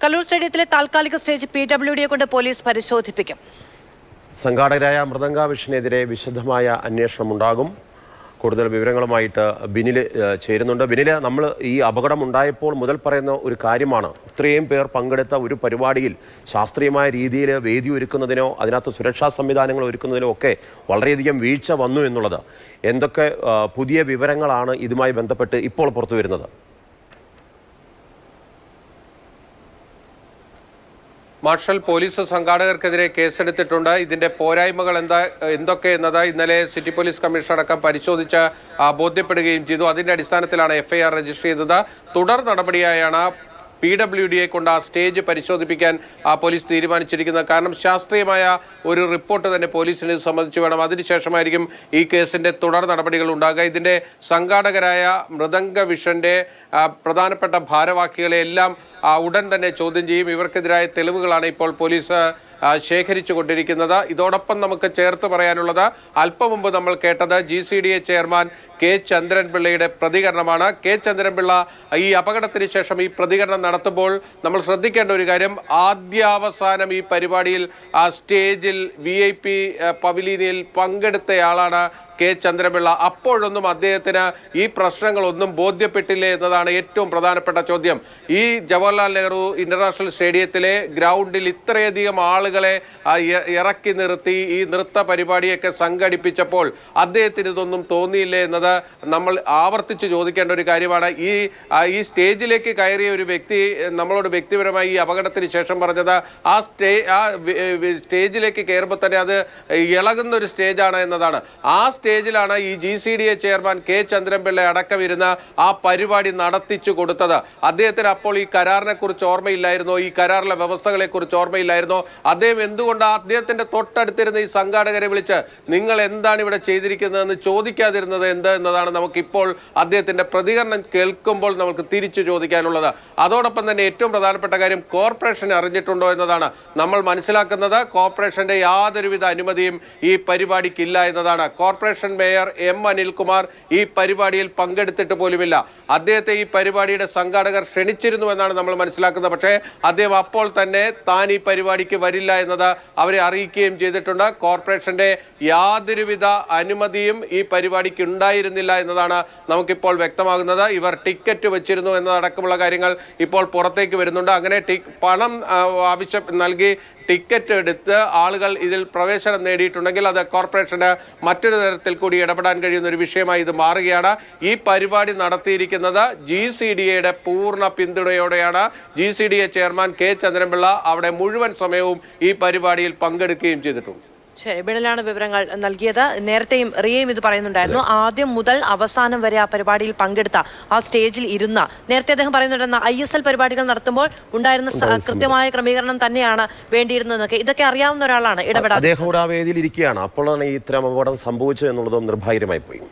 കല്ലൂർ സ്റ്റേഡിയത്തിലെ താൽക്കാലിക സ്റ്റേജ് PWDയെ കൊണ്ട് പോലീസ് പരിശോധിപ്പിക്കും. സംഘാടകരായ മൃദംഗ വിഷനെതിരെ വിശദമായ അന്വേഷണം ഉണ്ടാകും. കൂടുതൽ വിവരങ്ങളുമായിട്ട് ബിനിൽ ചേരുന്നുണ്ട്. ബിനിൽ, നമ്മൾ ഈ അപകടം ഉണ്ടായപ്പോൾ മുതൽ പറയുന്ന ഒരു കാര്യമാണ്, ഇത്രയും പേർ പങ്കെടുത്ത ഒരു പരിപാടിയിൽ ശാസ്ത്രീയമായ രീതിയിൽ വേദി ഒരുക്കുന്നതിനോ അതിനകത്ത് സുരക്ഷാ സംവിധാനങ്ങൾ ഒരുക്കുന്നതിനോ ഒക്കെ വളരെയധികം വീഴ്ച വന്നു എന്നുള്ളത്. എന്തൊക്കെ പുതിയ വിവരങ്ങളാണ് ഇതുമായി ബന്ധപ്പെട്ട് ഇപ്പോൾ പുറത്തു വരുന്നത്? മാർഷൽ, പോലീസ് സംഘാടകർക്കെതിരെ കേസെടുത്തിട്ടുണ്ട്. ഇതിന്റെ പോരായ്മകൾ എന്തൊക്കെ എന്നത് ഇന്നലെ സിറ്റി പോലീസ് കമ്മീഷണർ അടക്കം പരിശോധിച്ച് ബോധ്യപ്പെടുകയും ചെയ്തു. അതിന്റെ അടിസ്ഥാനത്തിലാണ് FIR രജിസ്റ്റർ ചെയ്തത്. തുടർ നടപടിയായാണ് PWDയെ കൊണ്ട് ആ സ്റ്റേജ് പരിശോധിപ്പിക്കാൻ പോലീസ് തീരുമാനിച്ചിരിക്കുന്നത്. കാരണം ശാസ്ത്രീയമായ ഒരു റിപ്പോർട്ട് തന്നെ പോലീസിനെ സംബന്ധിച്ച് വേണം. അതിനുശേഷമായിരിക്കും ഈ കേസിന്റെ തുടർ നടപടികൾ ഉണ്ടാകുക. ഇതിന്റെ സംഘാടകരായ മൃദംഗ വിഷന്റെ പ്രധാനപ്പെട്ട ഭാരവാഹികളെ എല്ലാം ഉടൻ തന്നെ ചോദ്യം ചെയ്യും. ഇവർക്കെതിരായ തെളിവുകളാണ് ഇപ്പോൾ പോലീസ് ശേഖരിച്ചു കൊണ്ടിരിക്കുന്നത്. ഇതോടൊപ്പം നമുക്ക് ചേർത്ത് പറയാനുള്ളത്, അല്പം മുമ്പ് നമ്മൾ കേട്ടത് GCDA ചെയർമാൻ K. ചന്ദ്രൻപിള്ളയുടെ പ്രതികരണമാണ്. K. ചന്ദ്രൻപിള്ള ഈ അപകടത്തിന് ശേഷം ഈ പ്രതികരണം നടത്തുമ്പോൾ നമ്മൾ ശ്രദ്ധിക്കേണ്ട ഒരു കാര്യം, ആദ്യാവസാനം ഈ പരിപാടിയിൽ സ്റ്റേജിൽ VIP പവലിയനിൽ പങ്കെടുത്തയാളാണ് K. ചന്ദ്രൻപിള്ള. അപ്പോഴൊന്നും അദ്ദേഹത്തിന് ഈ പ്രശ്നങ്ങളൊന്നും ബോധ്യപ്പെട്ടില്ലേ എന്നതാണ് ഏറ്റവും പ്രധാനപ്പെട്ട ചോദ്യം. ഈ ജവഹർലാൽ നെഹ്റു ഇന്റർനാഷണൽ സ്റ്റേഡിയത്തിലെ ഗ്രൗണ്ടിൽ ഇത്രയധികം ആളുകളെ ഇറക്കി നിർത്തി ഈ നൃത്ത പരിപാടിയൊക്കെ സംഘടിപ്പിച്ചപ്പോൾ അദ്ദേഹത്തിന് ഇതൊന്നും തോന്നിയില്ലേ എന്നത് നമ്മൾ ആവർത്തിച്ച് ചോദിക്കേണ്ട ഒരു കാര്യമാണ്. ഈ സ്റ്റേജിലേക്ക് കയറിയ ഒരു വ്യക്തി നമ്മളോട് വ്യക്തിപരമായി ഈ അപകടത്തിന് ശേഷം പറഞ്ഞത്, ആ സ്റ്റേജിലേക്ക് കയറുമ്പോൾ തന്നെ അത് ഇളകുന്ന ഒരു സ്റ്റേജാണ് എന്നതാണ്. ആ സ്റ്റേജിലാണ് ഈ GCDA ചെയർമാൻ K. ചന്ദ്രൻപിള്ള അടക്കം ഇരുന്ന ആ പരിപാടി നടത്തിച്ചു കൊടുത്തത്. അദ്ദേഹത്തിന് അപ്പോൾ ഈ കരാറിനെ കുറിച്ച് ഓർമ്മയില്ലായിരുന്നോ? ഈ കരാറിലെ വ്യവസ്ഥകളെ കുറിച്ച് ഓർമ്മയില്ലായിരുന്നോ? അദ്ദേഹം എന്തുകൊണ്ട് അദ്ദേഹത്തിന്റെ തൊട്ടടുത്തിരുന്ന ഈ സംഘാടകരെ വിളിച്ച് നിങ്ങൾ എന്താണ് ഇവിടെ ചെയ്തിരിക്കുന്നതെന്ന് ചോദിക്കാതിരുന്നത് എന്ത് എന്നതാണ് നമുക്കിപ്പോൾ അദ്ദേഹത്തിന്റെ പ്രതികരണം കേൾക്കുമ്പോൾ നമുക്ക് തിരിച്ചു ചോദിക്കാനുള്ളത്. അതോടൊപ്പം തന്നെ ഏറ്റവും പ്രധാനപ്പെട്ട കാര്യം, കോർപ്പറേഷൻ അറിഞ്ഞിട്ടുണ്ടോ എന്നതാണ് നമ്മൾ മനസ്സിലാക്കുന്നത്. കോർപ്പറേഷന്റെ യാതൊരുവിധ അനുമതിയും ഈ പരിപാടിക്കില്ല എന്നതാണ്. Corporation mayor M. അനിൽകുമാർ ഈ പരിപാടിയിൽ പങ്കെടുത്തിട്ട് പോലുമില്ല. അദ്ദേഹത്തെ ഈ പരിപാടിയുടെ സംഘാടകർ ക്ഷണിച്ചിരുന്നു എന്നാണ് നമ്മൾ മനസ്സിലാക്കുന്നത്. പക്ഷേ അദ്ദേഹം അപ്പോൾ തന്നെ താൻ ഈ പരിപാടിക്ക് വരില്ല എന്നത് അവരെ അറിയിക്കുകയും ചെയ്തിട്ടുണ്ട്. കോർപ്പറേഷന്റെ യാതൊരുവിധ അനുമതിയും ഈ പരിപാടിക്ക് ഉണ്ടായിരുന്നില്ല എന്നതാണ് നമുക്കിപ്പോൾ വ്യക്തമാകുന്നത്. ഇവർ ടിക്കറ്റ് വെച്ചിരുന്നു എന്നതടക്കമുള്ള കാര്യങ്ങൾ ഇപ്പോൾ പുറത്തേക്ക് വരുന്നുണ്ട്. അങ്ങനെ പണം ആവശ്യം നൽകി ടിക്കറ്റ് എടുത്ത് ആളുകൾ ഇതിൽ പ്രവേശനം നേടിയിട്ടുണ്ടെങ്കിൽ അത് കോർപ്പറേഷന് മറ്റൊരു തരത്തിൽ കൂടി ഇടപെടാൻ കഴിയുന്ന ഒരു വിഷയമായി ഇത് മാറുകയാണ്. ഈ പരിപാടി നടത്തിയിരിക്കുന്നത് GCDAയുടെ പൂർണ്ണ പിന്തുണയോടെയാണ്. GCDA chairman K. ചന്ദ്രൻപിള്ള അവിടെ മുഴുവൻ സമയവും ഈ പരിപാടിയിൽ പങ്കെടുക്കുകയും ചെയ്തിട്ടുണ്ട്. ശരി, ബിനലാണ് വിവരങ്ങൾ നൽകിയത്. നേരത്തെയും റിയയും ഇത് പറയുന്നുണ്ടായിരുന്നു, ആദ്യം മുതൽ അവസാനം വരെ ആ പരിപാടിയിൽ പങ്കെടുത്ത ആ സ്റ്റേജിൽ ഇരുന്ന, നേരത്തെ അദ്ദേഹം പറയുന്നുണ്ടെന്ന ISL പരിപാടികൾ നടത്തുമ്പോൾ ഉണ്ടായിരുന്ന കൃത്യമായ ക്രമീകരണം തന്നെയാണ് വേണ്ടിയിരുന്നതെന്നൊക്കെ. ഇതൊക്കെ അറിയാവുന്ന ഒരാളാണ് ഇടപെടാൻ. അദ്ദേഹം ആ വേദിയിൽ ഇരിക്കുകയാണ്. അപ്പോഴാണ് ഈ ഇത്തരം അപകടം സംഭവിച്ചത് എന്നുള്ളതും നിർഭാഗ്യമായി പോയി.